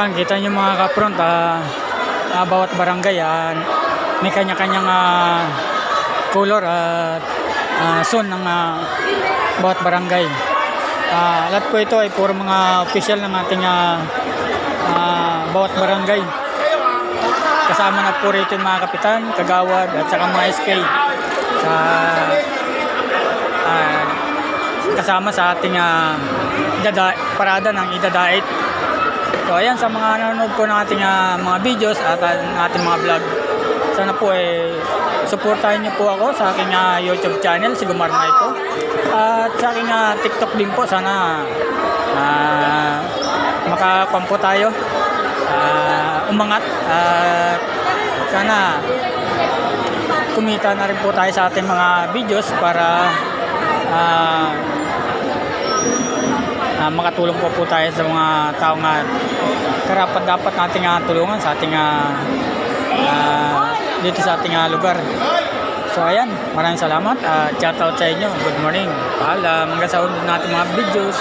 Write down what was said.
Ayan, kita nyo mga kapront, bawat barangay may kanya-kanyang color at zone ng bawat barangay. Lahat po ito ay puro mga official ng ating bawat barangay. Kasama na po rito yung mga kapitan, kagawad at saka mga SK sa kasama sa ating parada ng idadait. So ayan, sa mga nanonood po ng ating mga videos at ating mga vlog, sana po suportahan niyo po ako sa aking YouTube channel, si Gumar Maiko, at sa aking TikTok din po. Sana makakuha po tayo, umangat, at sana kumita na rin po tayo sa ating mga videos para makatulong po tayo sa mga taong karapat dapat nating tulungan sa ating dito sa ating lugar. So ayan, maraming salamat. Shout out sa inyo. Good morning. Paalam. Hanggang sa unod natin mga videos.